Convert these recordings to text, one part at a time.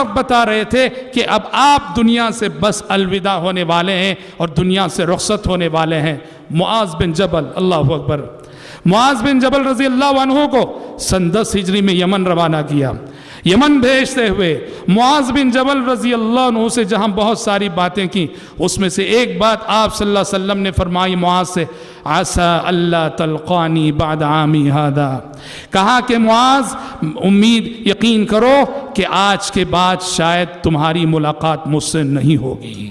وقت بتا رہے تھے کہ اب آپ دنیا سے بس الوداع ہونے والے ہیں اور دنیا سے رخصت ہونے والے ہیں۔ معاذ بن جبل، اللہ اکبر، معاذ بن جبل رضی اللہ عنہ کو سن 10 ہجری میں یمن روانہ کیا۔ یمن بھیجتے ہوئے معاذ بن جبل رضی اللہ عنہ سے جہاں بہت ساری باتیں کی، اس میں سے ایک بات آپ صلی اللہ علیہ وسلم نے فرمائی معاذ سے، عَسَىٰ أَلَّا تَلْقَانِي بَعْدَ عَامِي هَذَا، کہا کہ معاذ امید یقین کرو کہ آج کے بعد شاید تمہاری ملاقات مجھ سے نہیں ہوگی۔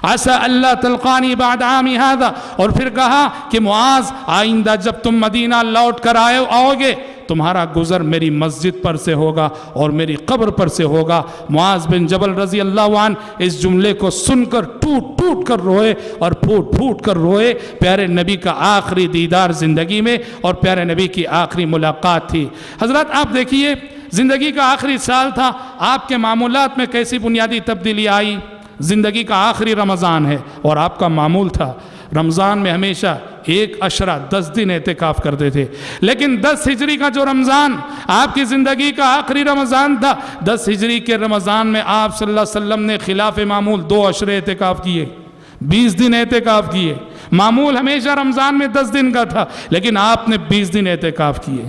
عَسَىٰ أَلَّا تَلْقَانِي بَعْدَ عَامِي هَذَا، اور پھر کہا کہ معاذ آئندہ جب تم مدینہ لوٹ کر آؤ گے تمہارا گزر میری مسجد پر سے ہوگا اور میری قبر پر سے ہوگا۔ معاذ بن جبل رضی اللہ عنہ اس جملے کو سن کر ٹوٹ ٹوٹ کر روئے اور پھوٹ پھوٹ کر روئے۔ پیارے نبی کا آخری دیدار زندگی میں اور پیارے نبی کی آخری ملاقات تھی۔ حضرات آپ دیکھیے، زندگی کا آخری سال تھا، آپ کے معمولات میں کیسی بنیادی تبدیلی آئی۔ زندگی کا آخری رمضان ہے اور آپ کا معمول تھا رمضان میں ہمیشہ 1 عشرہ 10 دن اعتکاف کرتے تھے، لیکن 10 ہجری کا جو رمضان آپ کی زندگی کا آخری رمضان تھا، 10 ہجری کے رمضان میں آپ صلی اللہ علیہ وسلم نے خلاف معمول 2 عشرے اعتکاف کیے، 20 دن اعتکاف کیے۔ معمول ہمیشہ رمضان میں 10 دن کا تھا، لیکن آپ نے 20 دن اعتکاف کیے۔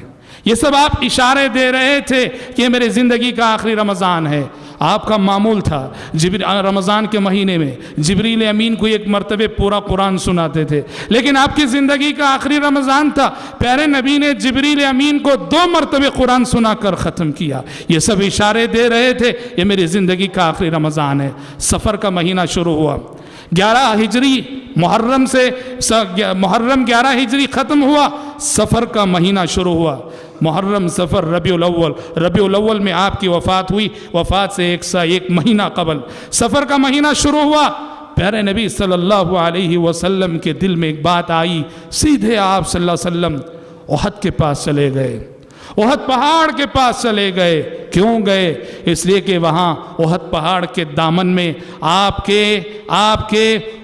یہ سب آپ اشارے دے رہے تھے کہ یہ میرے زندگی کا آخری رمضان ہے۔ آپ کا معمول تھا رمضان کے مہینے میں جبریل امین کو ایک مرتبہ پورا قرآن سناتے تھے، لیکن آپ کی زندگی کا آخری رمضان تھا، پیارے نبی نے جبریل امین کو 2 مرتبہ قرآن سنا کر ختم کیا۔ یہ سب اشارے دے رہے تھے یہ میری زندگی کا آخری رمضان ہے۔ سفر کا مہینہ شروع ہوا، 11 ہجری محرم 11 ہجری ختم ہوا، سفر کا مہینہ شروع ہوا۔ محرم، سفر، ربیع الاول میں آپ کی وفات ہوئی، وفات سے 1 مہینہ قبل سفر کا مہینہ شروع ہوا۔ پیارے نبی صلی اللہ علیہ وسلم کے دل میں ایک بات آئی، سیدھے آپ صلی اللہ علیہ وسلم احد کے پاس چلے گئے، احد پہاڑ کے پاس چلے گئے۔ کیوں گئے؟ اس لیے کہ وہاں احد پہاڑ کے دامن میں آپ کے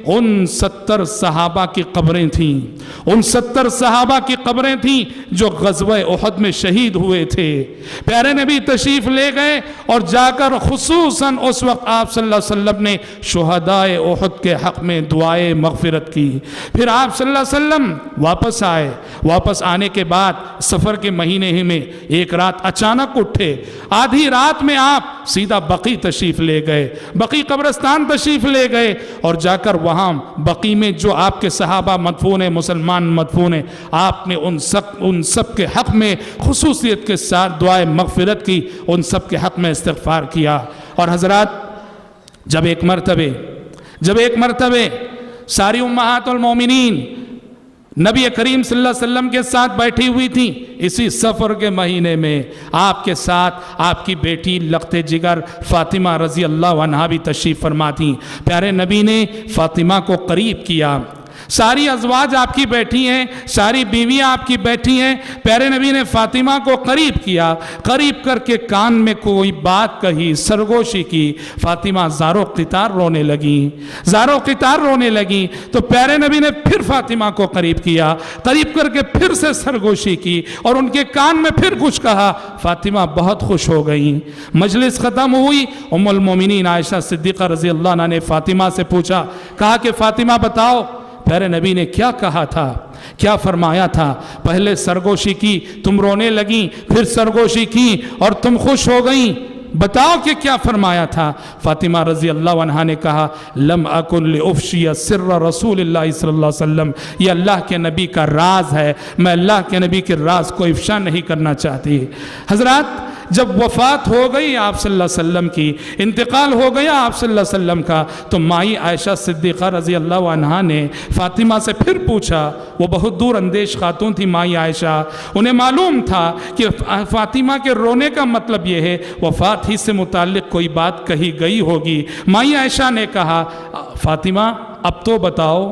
ان 70 صحابہ کی قبریں تھیں، ان 70 صحابہ کی قبریں تھیں جو غزوہ احد میں شہید ہوئے تھے۔ پیارے نبی تشریف لے گئے اور جا کر خصوصاً اس وقت آپ صلی اللہ علیہ وسلم نے شہدائے احد کے حق میں دعائے مغفرت کی۔ پھر آپ صلی اللہ علیہ وسلم واپس آئے، واپس آنے کے بعد سفر کے مہینے ہی میں ایک رات اچانک اٹھے، آدھی رات میں آپ سیدھا بقی تشریف لے گئے، بقی قبرستان تشریف لے گئے اور جا کر وہاں بقی میں جو آپ کے صحابہ مدفون ہیں، مسلمان مدفون ہیں، آپ نے ان سب کے حق میں خصوصیت کے ساتھ دعائے مغفرت کی، ان سب کے حق میں استغفار کیا۔ اور حضرات جب ایک مرتبہ ساری امہات المومنین نبی کریم صلی اللہ علیہ وسلم کے ساتھ بیٹھی ہوئی تھیں، اسی سفر کے مہینے میں آپ کے ساتھ آپ کی بیٹی لخت جگر فاطمہ رضی اللہ عنہا بھی تشریف فرما تھیں۔ پیارے نبی نے فاطمہ کو قریب کیا، ساری ازواج آپ کی بیٹھی ہیں، ساری بیویاں آپ کی بیٹھی ہیں، پیارے نبی نے فاطمہ کو قریب کیا، قریب کر کے کان میں کوئی بات کہی، سرگوشی کی۔ فاطمہ زارو قطار رونے لگیں تو پیارے نبی نے پھر فاطمہ کو قریب کیا، قریب کر کے پھر سے سرگوشی کی اور ان کے کان میں پھر کچھ کہا۔ فاطمہ بہت خوش ہو گئیں۔ مجلس ختم ہوئی، ام المومنین عائشہ صدیقہ رضی اللہ عنہا نے فاطمہ سے پوچھا، کہا کہ فاطمہ بتاؤ پیارے نبی نے کیا کہا تھا، کیا فرمایا تھا؟ پہلے سرگوشی کی، تم رونے لگیں، پھر سرگوشی کی اور تم خوش ہو گئیں، بتاؤ کہ کیا فرمایا تھا؟ فاطمہ رضی اللہ عنہا نے کہا، لم اکن لافشی سر رسول اللہ صلی اللہ علیہ وسلم، یہ اللہ کے نبی کا راز ہے، میں اللہ کے نبی کے راز کو افشا نہیں کرنا چاہتی۔ حضرات جب وفات ہو گئی آپ صلی اللہ علیہ وسلم کی، انتقال ہو گیا آپ صلی اللہ علیہ وسلم کا، تو مائی عائشہ صدیقہ رضی اللہ عنہا نے فاطمہ سے پھر پوچھا۔ وہ بہت دور اندیش خاتون تھی مائی عائشہ، انہیں معلوم تھا کہ فاطمہ کے رونے کا مطلب یہ ہے وفات ہی سے متعلق کوئی بات کہی گئی ہوگی۔ مائی عائشہ نے کہا، فاطمہ اب تو بتاؤ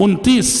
29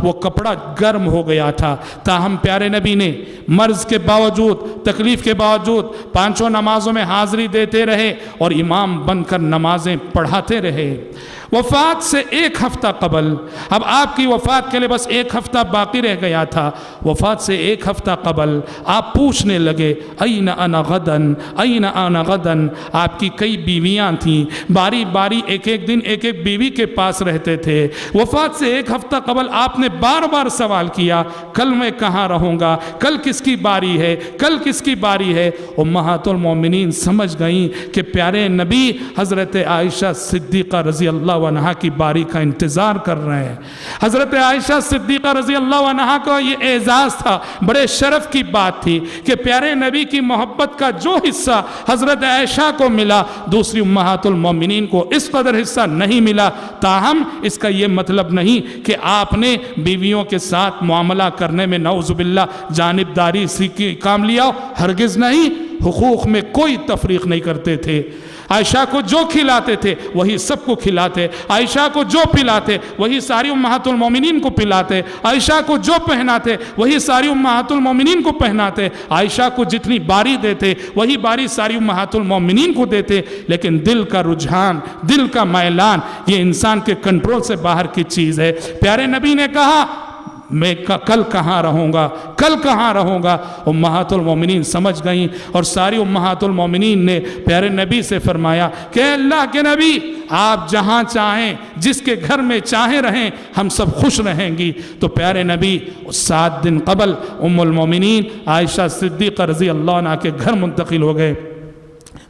وہ کپڑا گرم ہو گیا تھا، تاہم پیارے نبی نے مرض کے باوجود، تکلیف کے باوجود پانچوں نمازوں میں حاضری دیتے رہے اور امام بن کر نمازیں پڑھاتے رہے۔ وفات سے ایک ہفتہ قبل، اب آپ کی وفات کے لئے بس ایک ہفتہ باقی رہ گیا تھا، وفات سے ایک ہفتہ قبل آپ پوچھنے لگے این انا غدن، این انا غدن۔ آپ کی کئی بیویاں تھیں، باری باری ایک ایک دن ایک ایک بیوی کے پاس رہتے تھے۔ وفات سے ایک ہفتہ قبل آپ نے بار بار سوال کیا کل میں کہاں رہوں گا، کل کس کی باری ہے، کل کس کی باری ہے۔ امہات المومنین سمجھ گئیں کہ پیارے نبی حضرت عائشہ صدیقہ رضی اللہ عنہا کی باری کا انتظار کر رہے ہیں۔ حضرت عائشہ صدیقہ رضی اللہ عنہا کا یہ اعزاز تھا، بڑے شرف کی بات تھی کہ پیارے نبی کی محبت کا جو حصہ حضرت عائشہ کو ملا دوسری امہات المومنین کو اس قدر حصہ نہیں ملا۔ تاہم اس کا یہ مطلب نہیں کہ آپ نے بیویوں کے ساتھ معاملہ کرنے میں نعوذ باللہ جانبداری کی کام لیا، ہرگز نہیں، حقوق میں کوئی تفریق نہیں کرتے تھے۔ عائشہ کو جو کھلاتے تھے وہی سب کو کھلاتے، عائشہ کو جو پلاتے وہی ساری امہات المومنین کو پلاتے، عائشہ کو جو پہناتے وہی ساری امہات المومنین کو پہناتے، عائشہ کو جتنی باری دیتے وہی باری ساری امہات المومنین کو دیتے۔ لیکن دل کا رجحان، دل کا میلان، یہ انسان کے کنٹرول سے باہر کی چیز ہے۔ پیارے نبی نے کہا میں کل کہاں رہوں گا، کل کہاں رہوں گا۔ امہات المومنین سمجھ گئیں اور ساری امہات المومنین نے پیارے نبی سے فرمایا کہ اللہ کے نبی آپ جہاں چاہیں، جس کے گھر میں چاہیں رہیں، ہم سب خوش رہیں گی۔ تو پیارے نبی 7 دن قبل ام المومنین عائشہ صدیقہ رضی اللہ عنہ کے گھر منتقل ہو گئے۔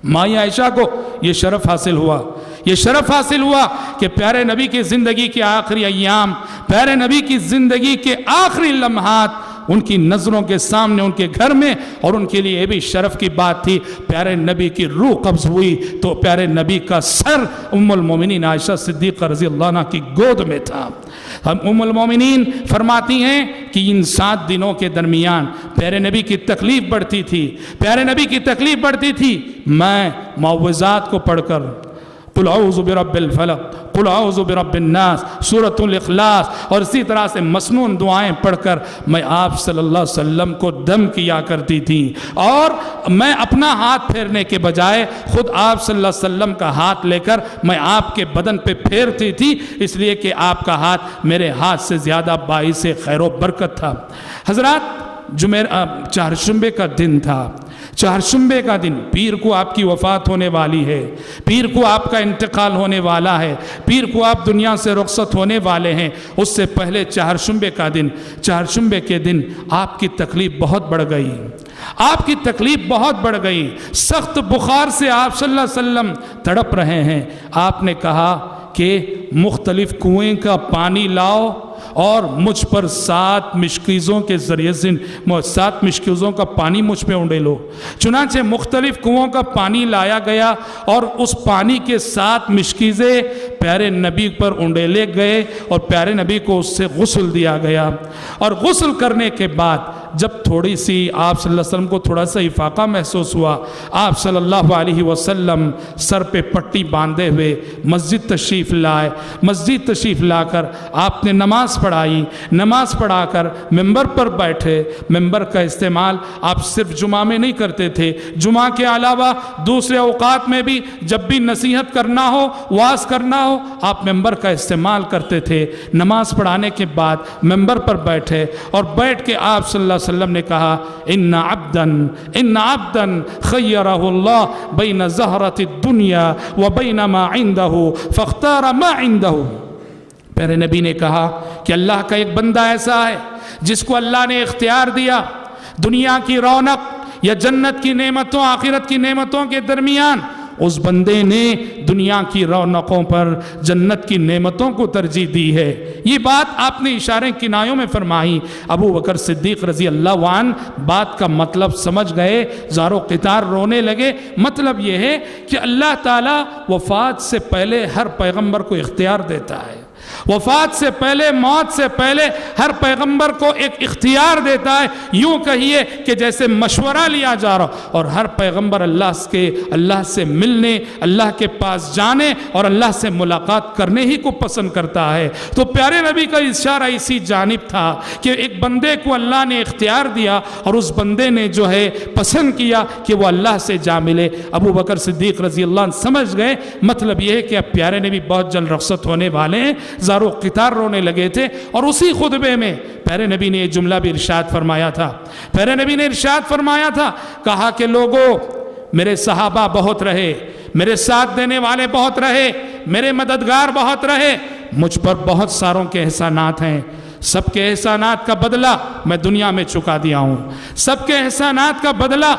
مائی عائشہ کو یہ شرف حاصل ہوا، یہ شرف حاصل ہوا کہ پیارے نبی کی زندگی کے آخری ایام، پیارے نبی کی زندگی کے آخری لمحات ان کی نظروں کے سامنے ان کے گھر میں، اور ان کے لیے یہ بھی شرف کی بات تھی پیارے نبی کی روح قبض ہوئی تو پیارے نبی کا سر ام المومنین عائشہ صدیقہ رضی اللہ عنہ کی گود میں تھا۔ ام المومنین فرماتی ہیں کہ ان 7 دنوں کے درمیان پیارے نبی کی تکلیف بڑھتی تھی، پیارے نبی کی تکلیف بڑھتی تھی۔ میں معوذات کو پڑھ کر قل اعوذ برب الفلق، قل اعوذ برب الناس، سورۃ الاخلاص اور اسی طرح سے مسنون دعائیں پڑھ کر میں آپ صلی اللہ علیہ وسلم کو دم کیا کرتی تھی، اور میں اپنا ہاتھ پھیرنے کے بجائے خود آپ صلی اللہ علیہ وسلم کا ہاتھ لے کر میں آپ کے بدن پہ پھیرتی تھی، اس لیے کہ آپ کا ہاتھ میرے ہاتھ سے زیادہ باعث خیر و برکت تھا۔ حضرات چہارشنبے کا دن تھا، چہارشنبے کا دن، پیر کو آپ کی وفات ہونے والی ہے، پیر کو آپ کا انتقال ہونے والا ہے، پیر کو آپ دنیا سے رخصت ہونے والے ہیں۔ اس سے پہلے چہارشنبے کا دن، چہارشنبے کے دن آپ کی تکلیف بہت بڑھ گئی، آپ کی تکلیف بہت بڑھ گئی، سخت بخار سے آپ صلی اللہ علیہ وسلم تڑپ رہے ہیں۔ آپ نے کہا کہ مختلف کنویں کا پانی لاؤ اور مجھ پر 7 مشکیزوں کے ذریعے سے 7 مشکیزوں کا پانی مجھ پہ انڈیلو۔ چنانچہ مختلف کنووں کا پانی لایا گیا اور اس پانی کے 7 مشکیزیں پیارے نبی پر انڈیلے گئے اور پیارے نبی کو اس سے غسل دیا گیا۔ اور غسل کرنے کے بعد جب تھوڑی سی آپ صلی اللہ علیہ وسلم کو تھوڑا سا افاقہ محسوس ہوا، آپ صلی اللہ علیہ وسلم سر پہ پٹی باندھے ہوئے مسجد تشریف لائے، مسجد تشریف لا کر آپ نے نماز پڑھائی، نماز پڑھا کر ممبر پر بیٹھے۔ ممبر کا استعمال آپ صرف جمعہ میں نہیں کرتے تھے، جمعہ کے علاوہ دوسرے اوقات میں بھی جب بھی نصیحت کرنا ہو، واعظ کرنا ہو، آپ ممبر کا استعمال کرتے تھے۔ نماز پڑھانے کے بعد ممبر پر بیٹھے اور بیٹھ کے آپ صلی اللہ علیہ وسلم نے کہا ان عبدا خیرہ اللہ بین زہرۃ الدنیا و بین ما عندہ فاختار ما عندہ۔ پیارے نبی نے کہا کہ اللہ کا ایک بندہ ایسا ہے جس کو اللہ نے اختیار دیا دنیا کی رونق یا جنت کی نعمتوں، آخرت کی نعمتوں کے درمیان۔ اس بندے نے دنیا کی رونقوں پر جنت کی نعمتوں کو ترجیح دی ہے۔ یہ بات آپ نے اشارے کنایوں میں فرمائی۔ ابو بکر صدیق رضی اللہ عنہ بات کا مطلب سمجھ گئے، زار و قطار رونے لگے۔ مطلب یہ ہے کہ اللہ تعالیٰ وفات سے پہلے ہر پیغمبر کو اختیار دیتا ہے، وفات سے پہلے، موت سے پہلے ہر پیغمبر کو ایک اختیار دیتا ہے، یوں کہیے کہ جیسے مشورہ لیا جا رہا، اور ہر پیغمبر اللہ سے ملنے، اللہ کے پاس جانے اور اللہ سے ملاقات کرنے ہی کو پسند کرتا ہے۔ تو پیارے نبی کا اشارہ اسی جانب تھا کہ ایک بندے کو اللہ نے اختیار دیا اور اس بندے نے جو ہے پسند کیا کہ وہ اللہ سے جا ملے۔ ابو بکر صدیق رضی اللہ عنہ سمجھ گئے مطلب یہ ہے کہ اب پیارے نبی بہت جلد رخصت ہونے والے ہیں، زارو قطار رونے لگے تھے، اور اسی خطبے میں پیارے نبی نے یہ جملہ بھی ارشاد فرمایا تھا۔ پیارے نبی نے ارشاد فرمایا تھا، کہا کہ لوگوں، میرے صحابہ بہت رہے، میرے ساتھ دینے والے بہت رہے، میرے مددگار بہت رہے، مجھ پر بہت ساروں کے احسانات ہیں، سب کے احسانات کا بدلہ میں دنیا میں چکا دیا ہوں، سب کے احسانات کا بدلہ